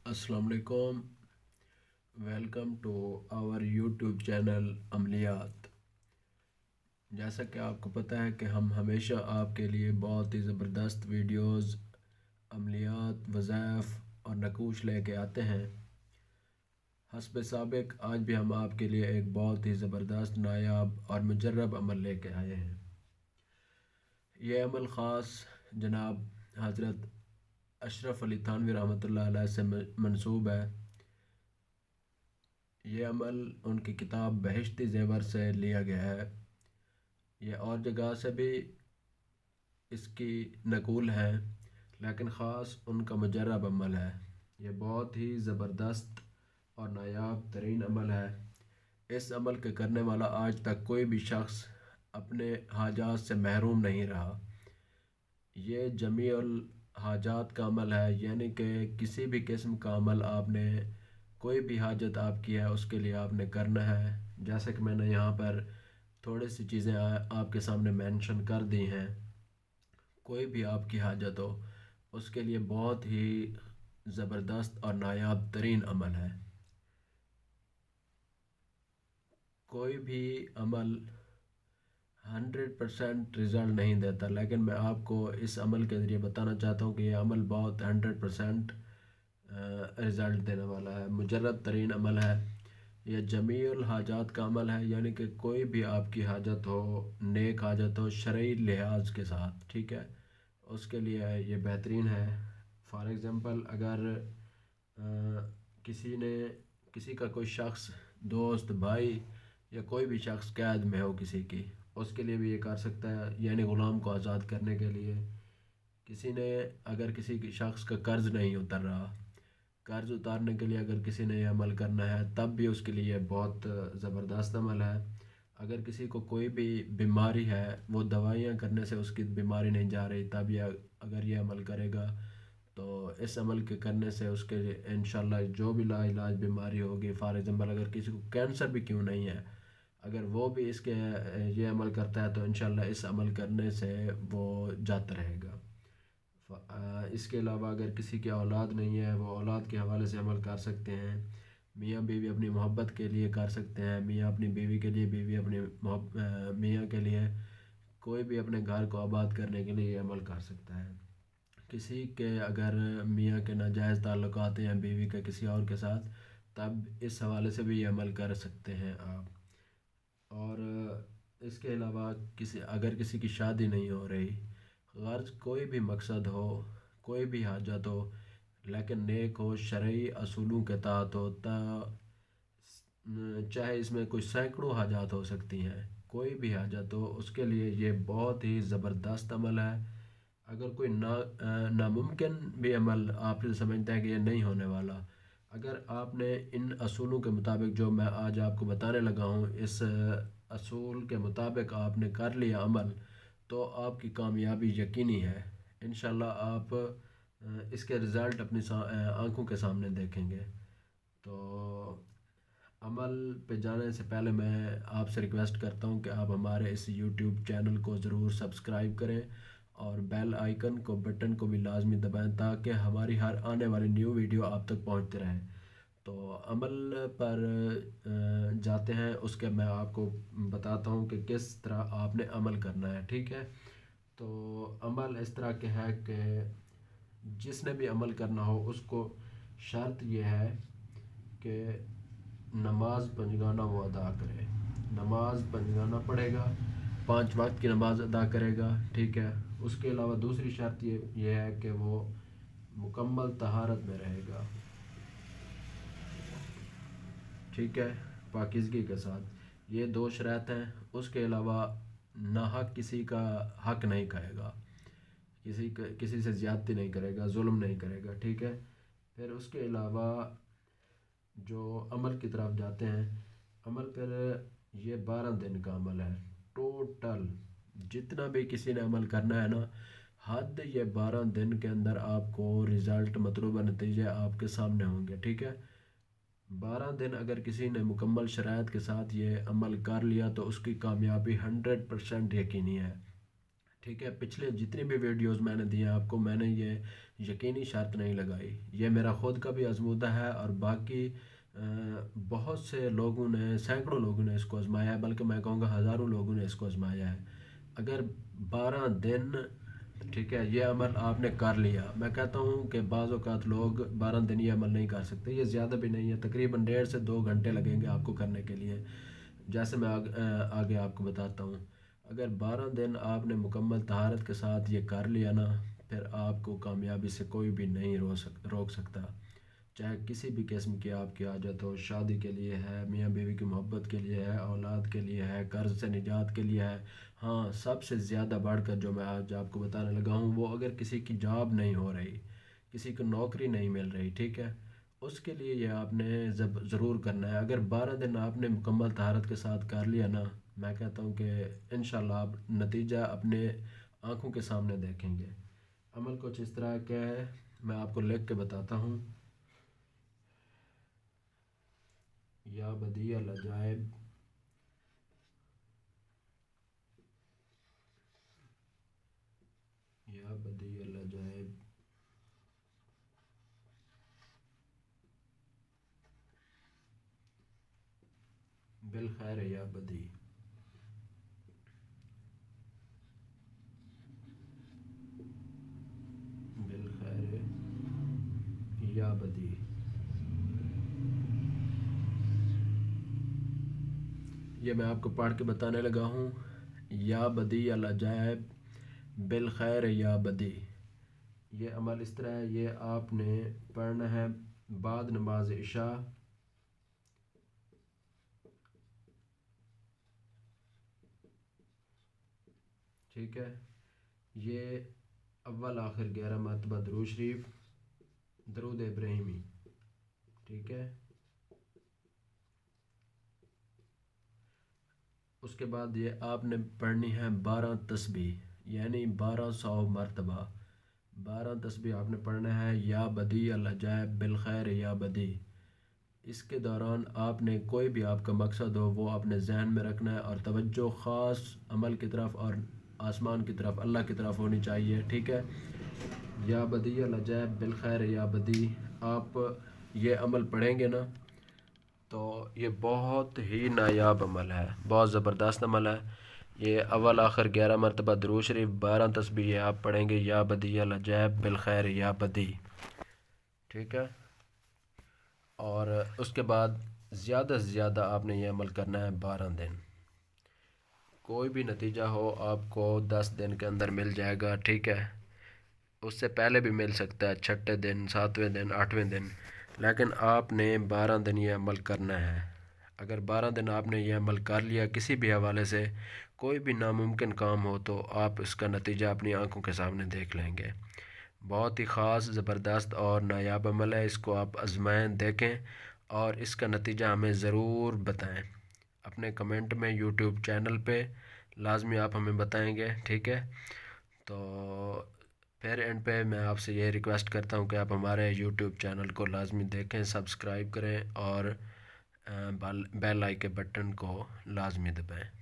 السلام علیکم. Welcome to our YouTube channel Amliyat. جیسا کہ آپ کو پتہ ہے کہ ہم ہمیشہ آپ کے لیے بہت ہی زبردست ویڈیوز، عملیات، وظائف اور نقوش لے کے آتے ہیں. حسب سابق آج بھی ہم آپ کے لیے ایک بہت ہی زبردست، نایاب اور مجرب عمل لے کے آئے ہیں. یہ عمل خاص جناب حضرت اشرف علی تھانوی رحمۃ اللہ علیہ سے منسوب ہے. یہ عمل ان کی کتاب بہشتی زیور سے لیا گیا ہے. یہ اور جگہ سے بھی اس کی نقول ہیں، لیکن خاص ان کا مجرب عمل ہے. یہ بہت ہی زبردست اور نایاب ترین عمل ہے. اس عمل کے کرنے والا آج تک کوئی بھی شخص اپنے حاجات سے محروم نہیں رہا. یہ جمیع الحاجات کا عمل ہے، یعنی کہ کسی بھی قسم کا عمل آپ نے، کوئی بھی حاجت آپ کی ہے اس کے لیے آپ نے کرنا ہے. جیسے کہ میں نے یہاں پر تھوڑی سی چیزیں آپ کے سامنے مینشن کر دی ہیں. کوئی بھی آپ کی حاجت ہو اس کے لیے بہت ہی زبردست اور نایاب ترین عمل ہے. کوئی بھی عمل 100% رزلٹ نہیں دیتا، لیکن میں آپ کو اس عمل کے ذریعے بتانا چاہتا ہوں کہ یہ عمل بہت 100% رزلٹ دینے والا ہے. مجرب ترین عمل ہے. یہ جمیع الحاجات کا عمل ہے، یعنی کہ کوئی بھی آپ کی حاجت ہو، نیک حاجت ہو شرعی لحاظ کے ساتھ، ٹھیک ہے، اس کے لیے یہ بہترین ہے. فار ایگزامپل اگر کسی کا کوئی شخص، دوست، بھائی یا کوئی بھی شخص قید میں ہو کسی کی، اس کے لیے بھی یہ کر سکتا ہے، یعنی غلام کو آزاد کرنے کے لیے. اگر کسی کی شخص کا قرض نہیں اتر رہا، قرض اتارنے کے لیے اگر کسی نے یہ عمل کرنا ہے تب بھی اس کے لیے بہت زبردست عمل ہے. اگر کسی کو کوئی بھی بیماری ہے، وہ دوائیاں کرنے سے اس کی بیماری نہیں جا رہی، تب اگر یہ عمل کرے گا تو اس عمل کے کرنے سے اس کے انشاءاللہ جو بھی لا علاج بیماری ہوگی، فار ایگزامپل اگر کسی کو کینسر بھی کیوں نہیں ہے، اگر وہ بھی اس کے یہ عمل کرتا ہے تو انشاءاللہ اس عمل کرنے سے وہ جاتا رہے گا. اس کے علاوہ اگر کسی کی اولاد نہیں ہے، وہ اولاد کے حوالے سے عمل کر سکتے ہیں. میاں بیوی اپنی محبت کے لیے کر سکتے ہیں، میاں اپنی بیوی کے لیے، بیوی اپنی میاں کے لیے، کوئی بھی اپنے گھر کو آباد کرنے کے لیے یہ عمل کر سکتا ہے. کسی کے اگر میاں کے ناجائز تعلقات ہیں بیوی کے کسی اور کے ساتھ، تب اس حوالے سے بھی یہ عمل کر سکتے ہیں آپ. اور اس کے علاوہ اگر کسی کی شادی نہیں ہو رہی، غرض کوئی بھی مقصد ہو، کوئی بھی حاجت ہو، لیکن نیک ہو، شرعی اصولوں کے تحت ہو، چاہے اس میں کوئی سینکڑوں حاجات ہو سکتی ہیں، کوئی بھی حاجت ہو اس کے لیے یہ بہت ہی زبردست عمل ہے. اگر کوئی ناممکن بھی عمل آپ سے سمجھتے ہیں کہ یہ نہیں ہونے والا، اگر آپ نے ان اصولوں کے مطابق جو میں آج آپ کو بتانے لگا ہوں، اس اصول کے مطابق آپ نے کر لیا عمل، تو آپ کی کامیابی یقینی ہے. انشاءاللہ آپ اس کے رزلٹ اپنی آنکھوں کے سامنے دیکھیں گے. تو عمل پہ جانے سے پہلے میں آپ سے ریکویسٹ کرتا ہوں کہ آپ ہمارے اس یوٹیوب چینل کو ضرور سبسکرائب کریں اور بیل آئیکن کو، بٹن کو بھی لازمی دبائیں تاکہ ہماری ہر آنے والی نیو ویڈیو آپ تک پہنچتے رہیں. تو عمل پر جاتے ہیں، اس کے میں آپ کو بتاتا ہوں کہ کس طرح آپ نے عمل کرنا ہے، ٹھیک ہے. تو عمل اس طرح کے ہے کہ جس نے بھی عمل کرنا ہو اس کو شرط یہ ہے کہ نماز پنجگانہ وہ ادا کرے. نماز پنجگانہ پڑھے گا، 5 وقت کی نماز ادا کرے گا، ٹھیک ہے. اس کے علاوہ دوسری شرط یہ ہے کہ وہ مکمل طہارت میں رہے گا، ٹھیک ہے، پاکیزگی کے ساتھ. یہ 2 شرائط ہیں. اس کے علاوہ ناحق کسی کا حق نہیں کھائے گا، کسی سے زیادتی نہیں کرے گا، ظلم نہیں کرے گا، ٹھیک ہے. پھر اس کے علاوہ جو عمل کی طرف جاتے ہیں، عمل پھر یہ 12 دن کا عمل ہے. ٹوٹل جتنا بھی کسی نے عمل کرنا ہے نا، حد یہ 12 دن کے اندر آپ کو رزلٹ، مطلوبہ نتیجے آپ کے سامنے ہوں گے، ٹھیک ہے. 12 دن اگر کسی نے مکمل شرائط کے ساتھ یہ عمل کر لیا تو اس کی کامیابی 100% یقینی ہے، ٹھیک ہے. پچھلے جتنی بھی ویڈیوز میں نے دی ہیں آپ کو، میں نے یہ یقینی شرط نہیں لگائی، یہ میرا خود کا بھی آزمودہ ہے، اور باقی بہت سے لوگوں نے، سینکڑوں لوگوں نے اس کو آزمایا ہے، بلکہ میں کہوں گا ہزاروں لوگوں نے اس کو آزمایا ہے۔ اگر 12 دن، ٹھیک ہے، یہ عمل آپ نے کر لیا، میں کہتا ہوں کہ بعض اوقات لوگ 12 دن یہ عمل نہیں کر سکتے، یہ زیادہ بھی نہیں ہے، تقریباً 1.5 سے 2 گھنٹے لگیں گے آپ کو کرنے کے لیے، جیسے میں آگے آپ کو بتاتا ہوں۔ اگر 12 دن آپ نے مکمل طہارت کے ساتھ یہ کر لیا نا، پھر آپ کو کامیابی سے کوئی بھی نہیں روک سکتا، چاہے کسی بھی قسم کی آپ کی حاجت ہو، شادی کے لیے ہے، میاں بیوی کی محبت کے لیے ہے، اولاد کے لیے ہے، قرض سے نجات کے لیے ہے۔ ہاں، سب سے زیادہ بڑھ کر جو میں آج آپ کو بتانے لگا ہوں، وہ اگر کسی کی جاب نہیں ہو رہی، کسی کو نوکری نہیں مل رہی، ٹھیک ہے، اس کے لیے یہ آپ نے ضرور کرنا ہے۔ اگر 12 دن آپ نے مکمل طہارت کے ساتھ کر لیا نا، میں کہتا ہوں کہ انشاءاللہ آپ نتیجہ اپنے آنکھوں کے سامنے دیکھیں گے۔ عمل کچھ اس طرح کا ہے، میں آپ کو لکھ کے بتاتا ہوں۔ یا بدیع العجائب، یا بدیع العجائب، بالخیر یا بدیع، بالخیر یا بدیع۔ یہ میں آپ کو پڑھ کے بتانے لگا ہوں۔ یا بدیع العجائب، بالخیر یا بدیع، یہ عمل اس طرح ہے، یہ آپ نے پڑھنا ہے بعد نماز عشاء، ٹھیک ہے۔ یہ اول آخر 11 مرتبہ درود شریف، درود ابراہیمی، ٹھیک ہے۔ اس کے بعد یہ آپ نے پڑھنی ہے 12 تسبیح، یعنی 1200 مرتبہ 12 تسبیح آپ نے پڑھنا ہے، یا بدیع العجائب بالخیر یا بدیع۔ اس کے دوران آپ نے کوئی بھی آپ کا مقصد ہو وہ اپنے ذہن میں رکھنا ہے، اور توجہ خاص عمل کی طرف اور آسمان کی طرف، اللہ کی طرف ہونی چاہیے، ٹھیک ہے۔ یا بدیع العجائب بالخیر یا بدیع، آپ یہ عمل پڑھیں گے نا تو یہ بہت ہی نایاب عمل ہے، بہت زبردست عمل ہے۔ یہ اول آخر 11 مرتبہ درود شریف، 12 تسبیح آپ پڑھیں گے، یا بدیع العجائب بالخیر یا بدیع، ٹھیک ہے۔ اور اس کے بعد زیادہ سے زیادہ آپ نے یہ عمل کرنا ہے 12 دن، کوئی بھی نتیجہ ہو آپ کو 10 دن کے اندر مل جائے گا، ٹھیک ہے، اس سے پہلے بھی مل سکتا ہے، 6 دن، 7ویں دن، 8ویں دن، لیکن آپ نے 12 دن یہ عمل کرنا ہے۔ اگر 12 دن آپ نے یہ عمل کر لیا کسی بھی حوالے سے، کوئی بھی ناممکن کام ہو، تو آپ اس کا نتیجہ اپنی آنکھوں کے سامنے دیکھ لیں گے۔ بہت ہی خاص، زبردست اور نایاب عمل ہے، اس کو آپ آزمائیں، دیکھیں، اور اس کا نتیجہ ہمیں ضرور بتائیں اپنے کمنٹ میں، یوٹیوب چینل پہ لازمی آپ ہمیں بتائیں گے، ٹھیک ہے۔ تو پھر اینڈ پہ میں آپ سے یہ ریکویسٹ کرتا ہوں کہ آپ ہمارے یوٹیوب چینل کو لازمی دیکھیں، سبسکرائب کریں، اور بیل آئیکن بٹن کو لازمی دبائیں۔